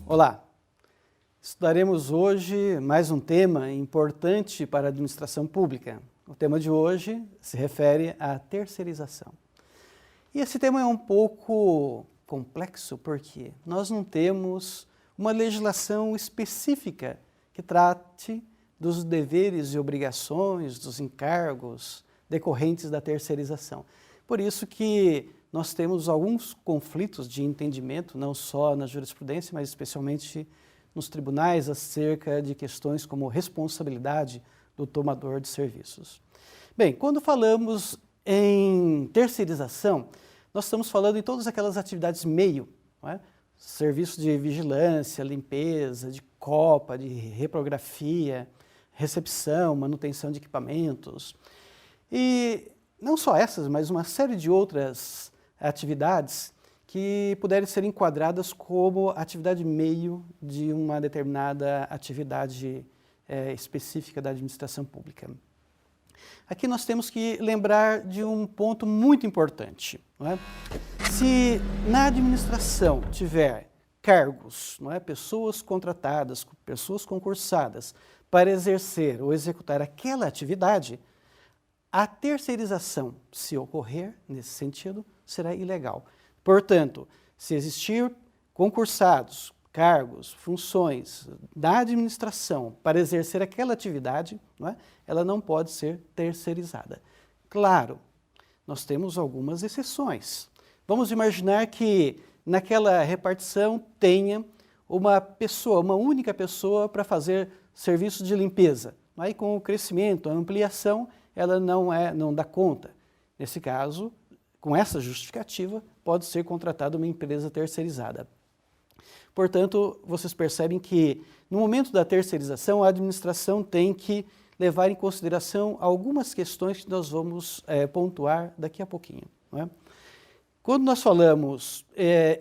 Olá, estudaremos hoje mais um tema importante para a administração pública. O tema de hoje se refere à terceirização. E esse tema é um pouco complexo porque nós não temos uma legislação específica que trate dos deveres e obrigações, dos encargos decorrentes da terceirização. Por isso que nós temos alguns conflitos de entendimento, não só na jurisprudência, mas especialmente nos tribunais, acerca de questões como responsabilidade do tomador de serviços. Bem, quando falamos em terceirização, nós estamos falando em todas aquelas atividades meio, não é? Serviços de vigilância, limpeza, de copa, de reprografia, recepção, manutenção de equipamentos. E não só essas, mas uma série de outras atividades que puderem ser enquadradas como atividade meio de uma determinada atividade específica da administração pública. Aqui nós temos que lembrar de um ponto muito importante, não é? Se na administração tiver cargos, não é? Pessoas contratadas, pessoas concursadas para exercer ou executar aquela atividade, a terceirização, se ocorrer nesse sentido, será ilegal. Portanto, se existir concursados, cargos, funções da administração para exercer aquela atividade, não é? Ela não pode ser terceirizada. Claro, nós temos algumas exceções. Vamos imaginar que naquela repartição tenha uma pessoa, uma única pessoa para fazer serviços de limpeza. Aí com o crescimento, a ampliação, ela não dá conta. Nesse caso, com essa justificativa, pode ser contratada uma empresa terceirizada. Portanto, vocês percebem que no momento da terceirização, a administração tem que levar em consideração algumas questões que nós vamos pontuar daqui a pouquinho, não é? Quando nós falamos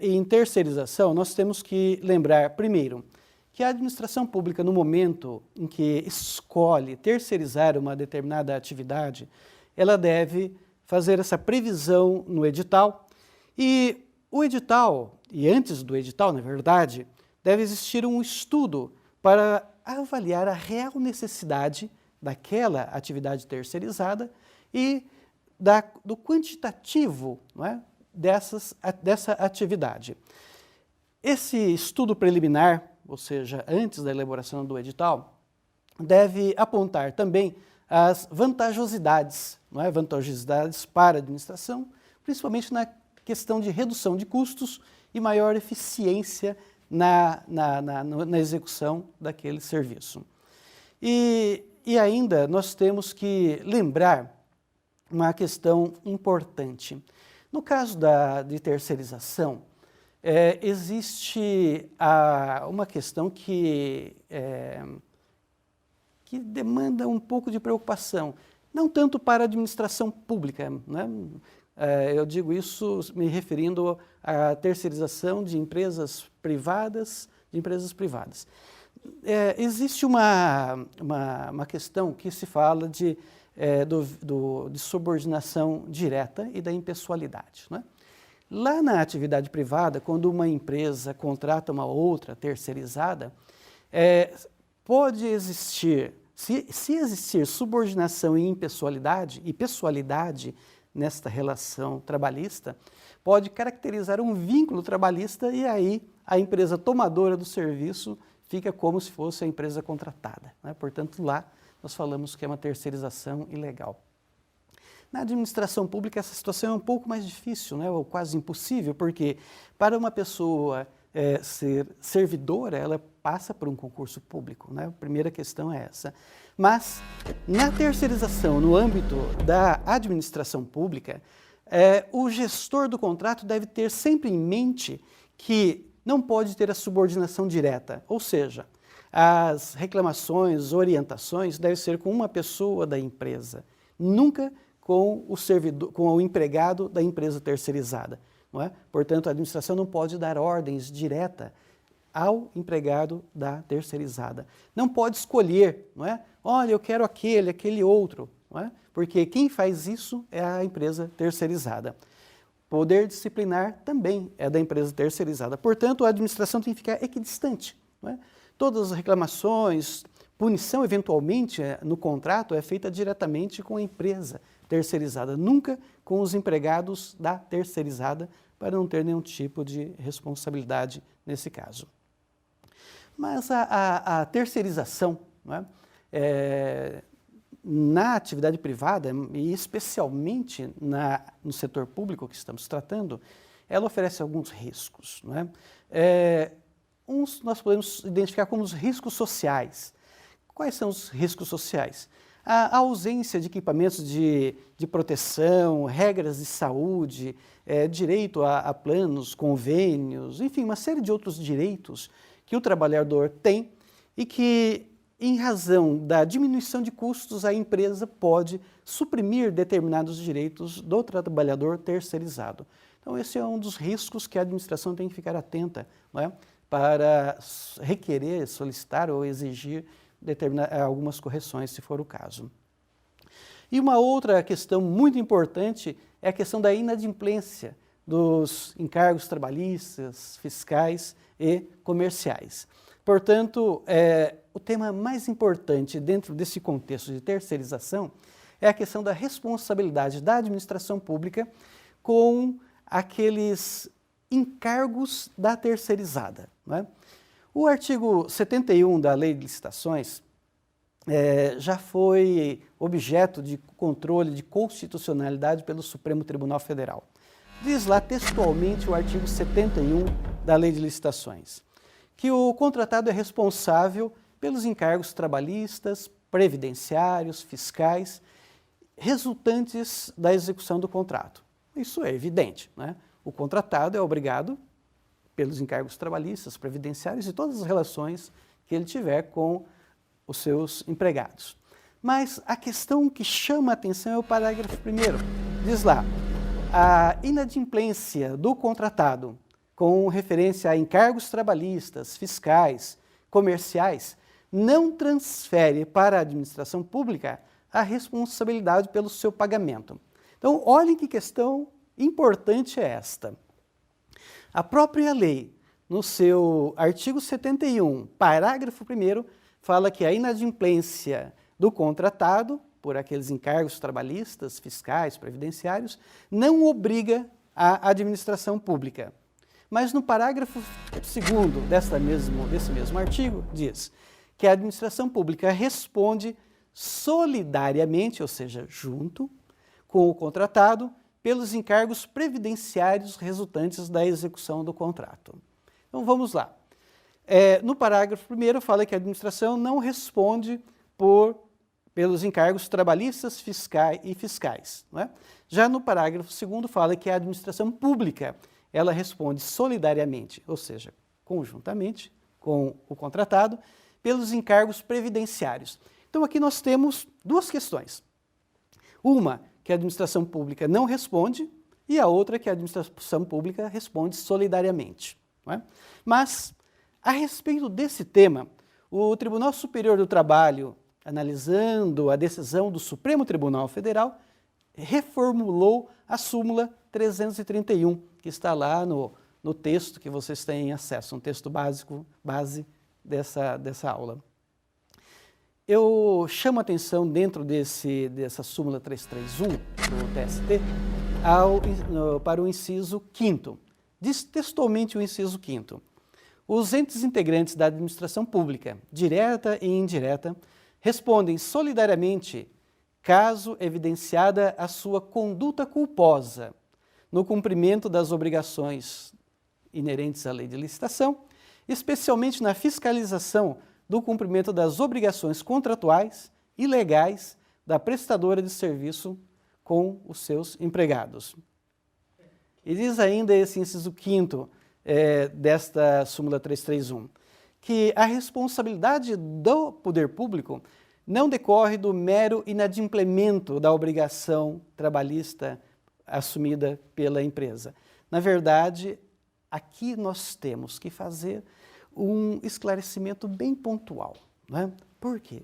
em terceirização, nós temos que lembrar, primeiro, que a administração pública, no momento em que escolhe terceirizar uma determinada atividade, ela deve fazer essa previsão no edital. E o edital, e antes do edital, na verdade, deve existir um estudo para avaliar a real necessidade daquela atividade terceirizada e do quantitativo, não é, dessa atividade. Esse estudo preliminar, ou seja, antes da elaboração do edital, deve apontar também as vantajosidades, não é? Vantajosidades para a administração, principalmente na questão de redução de custos e maior eficiência na execução daquele serviço. E ainda nós temos que lembrar uma questão importante. No caso de terceirização, existe uma questão que demanda um pouco de preocupação, não tanto para a administração pública, né? Eu digo isso me referindo à terceirização de empresas privadas, existe uma questão que se fala de subordinação direta e da impessoalidade, né? Lá na atividade privada, quando uma empresa contrata uma outra terceirizada, pode existir, se existir subordinação e impessoalidade, e pessoalidade nesta relação trabalhista, pode caracterizar um vínculo trabalhista e aí a empresa tomadora do serviço fica como se fosse a empresa contratada, né? Portanto, lá nós falamos que é uma terceirização ilegal. Na administração pública, essa situação é um pouco mais difícil, né, ou quase impossível, porque para uma pessoa ser servidora, ela passa por um concurso público, né? A primeira questão é essa. Mas, na terceirização, no âmbito da administração pública, o gestor do contrato deve ter sempre em mente que não pode ter a subordinação direta, ou seja, as reclamações, orientações devem ser com uma pessoa da empresa, nunca com o servidor, com o empregado da empresa terceirizada, não é? Portanto, a administração não pode dar ordens diretas ao empregado da terceirizada. Não pode escolher, não é? Olha, eu quero aquele outro, não é? Porque quem faz isso é a empresa terceirizada. poder disciplinar também é da empresa terceirizada. Portanto, a administração tem que ficar equidistante, não é? Todas as reclamações, punição eventualmente no contrato é feita diretamente com a empresa terceirizada, nunca com os empregados da terceirizada, para não ter nenhum tipo de responsabilidade nesse caso. Mas a terceirização, não é? Na atividade privada, e especialmente no setor público que estamos tratando, ela oferece alguns riscos, não é? Uns nós podemos identificar como os riscos sociais. Quais são os riscos sociais? A ausência de equipamentos de proteção, regras de saúde, direito a planos, convênios, enfim, uma série de outros direitos que o trabalhador tem e que, em razão da diminuição de custos, a empresa pode suprimir determinados direitos do trabalhador terceirizado. Então, esse é um dos riscos que a administração tem que ficar atenta, não é? Para requerer, solicitar ou exigir algumas correções, se for o caso. E uma outra questão muito importante é a questão da inadimplência dos encargos trabalhistas, fiscais e comerciais. Portanto, o tema mais importante dentro desse contexto de terceirização é a questão da responsabilidade da administração pública com aqueles encargos da terceirizada, não é? O artigo 71 da Lei de Licitações já foi objeto de controle de constitucionalidade pelo Supremo Tribunal Federal. Diz lá textualmente o artigo 71 da Lei de Licitações, que o contratado é responsável pelos encargos trabalhistas, previdenciários, fiscais, resultantes da execução do contrato. Isso é evidente, né? O contratado é obrigado pelos encargos trabalhistas, previdenciários e todas as relações que ele tiver com os seus empregados. Mas a questão que chama a atenção é o parágrafo 1º. Diz lá, a inadimplência do contratado com referência a encargos trabalhistas, fiscais, comerciais, não transfere para a administração pública a responsabilidade pelo seu pagamento. Então, olhem que questão importante é esta. A própria lei, no seu artigo 71, parágrafo 1º, fala que a inadimplência do contratado por aqueles encargos trabalhistas, fiscais, previdenciários, não obriga a administração pública. Mas no parágrafo 2º desse mesmo artigo, diz que a administração pública responde solidariamente, ou seja, junto com o contratado, pelos encargos previdenciários resultantes da execução do contrato. Então vamos lá. No parágrafo 1º fala que a administração não responde pelos encargos trabalhistas e fiscais. Não é? Já no parágrafo 2º fala que a administração pública ela responde solidariamente, ou seja, conjuntamente com o contratado, pelos encargos previdenciários. Então aqui nós temos duas questões. Uma, que a administração pública não responde, e a outra que a administração pública responde solidariamente. Não é? Mas, a respeito desse tema, o Tribunal Superior do Trabalho, analisando a decisão do Supremo Tribunal Federal, reformulou a súmula 331, que está lá no texto que vocês têm acesso, um texto base dessa aula. Eu chamo a atenção dentro dessa súmula 331 do TST para o inciso 5º. Diz textualmente o inciso 5º. Os entes integrantes da administração pública, direta e indireta, respondem solidariamente caso evidenciada a sua conduta culposa no cumprimento das obrigações inerentes à lei de licitação, especialmente na fiscalização do cumprimento das obrigações contratuais e legais da prestadora de serviço com os seus empregados. E diz ainda esse inciso 5º desta súmula 331, que a responsabilidade do poder público não decorre do mero inadimplemento da obrigação trabalhista assumida pela empresa. Na verdade, aqui nós temos que fazer um esclarecimento bem pontual. Não é? Por quê?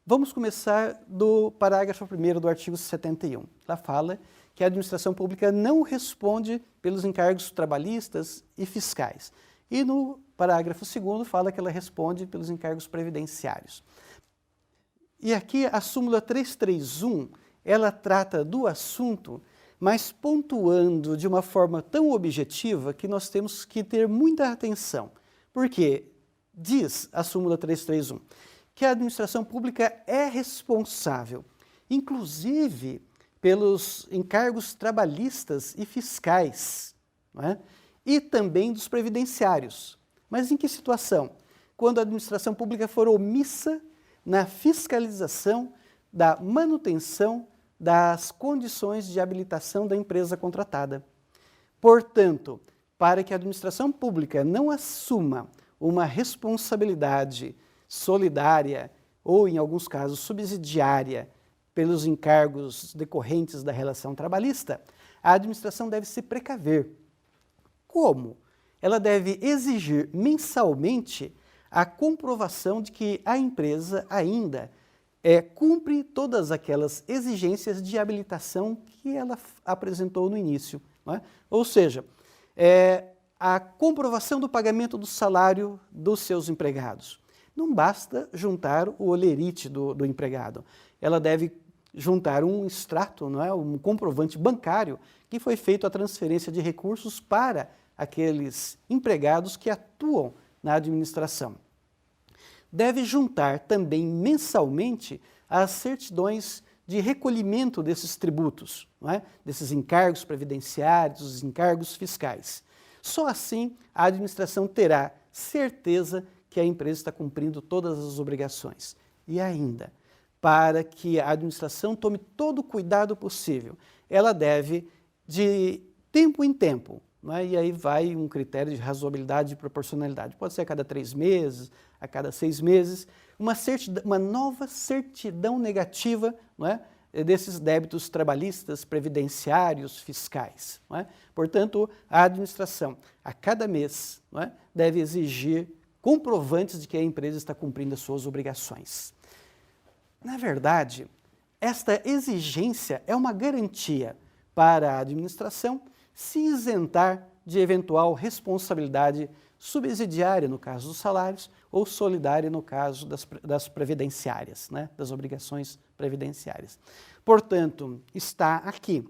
Vamos começar do parágrafo 1º do artigo 71. Lá fala que a administração pública não responde pelos encargos trabalhistas e fiscais. E no parágrafo 2º fala que ela responde pelos encargos previdenciários. E aqui a súmula 331, ela trata do assunto, mas pontuando de uma forma tão objetiva que nós temos que ter muita atenção. Porque diz a súmula 331 que a administração pública é responsável, inclusive pelos encargos trabalhistas e fiscais, não é? E também dos previdenciários. Mas em que situação? Quando a administração pública for omissa na fiscalização da manutenção das condições de habilitação da empresa contratada. Portanto, para que a administração pública não assuma uma responsabilidade solidária ou, em alguns casos, subsidiária pelos encargos decorrentes da relação trabalhista, a administração deve se precaver. Como? Ela deve exigir mensalmente a comprovação de que a empresa ainda cumpre todas aquelas exigências de habilitação que ela apresentou no início. Não é? Ou seja, a comprovação do pagamento do salário dos seus empregados. Não basta juntar o holerite do empregado. Ela deve juntar um extrato, não é? Um comprovante bancário que foi feito a transferência de recursos para aqueles empregados que atuam na administração. Deve juntar também mensalmente as certidões de recolhimento desses tributos, não é? Desses encargos previdenciários, dos encargos fiscais. Só assim a administração terá certeza que a empresa está cumprindo todas as obrigações. E ainda, para que a administração tome todo o cuidado possível, ela deve, de tempo em tempo, não é? E aí vai um critério de razoabilidade e proporcionalidade. Pode ser a cada 3 meses, a cada 6 meses, uma nova certidão negativa, não é? Desses débitos trabalhistas, previdenciários, fiscais. Não é? Portanto, a administração, a cada mês, não é? Deve exigir comprovantes de que a empresa está cumprindo as suas obrigações. Na verdade, esta exigência é uma garantia para a administração se isentar de eventual responsabilidade subsidiária no caso dos salários ou solidária no caso das previdenciárias, né? Das obrigações previdenciárias. Portanto, está aqui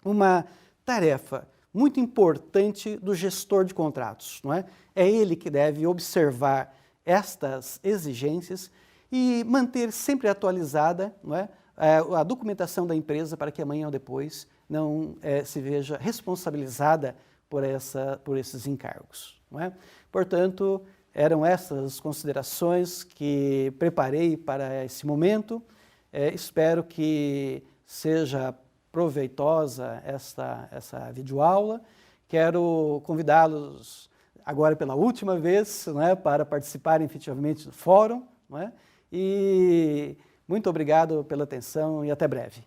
uma tarefa muito importante do gestor de contratos, não é? É ele que deve observar estas exigências e manter sempre atualizada, não é? A documentação da empresa para que amanhã ou depois não se veja responsabilizada por esses encargos. Não é? Portanto, eram essas considerações que preparei para esse momento. Espero que seja proveitosa essa videoaula. Quero convidá-los agora pela última vez, não é? Para participarem efetivamente do fórum. Não é? E muito obrigado pela atenção e até breve.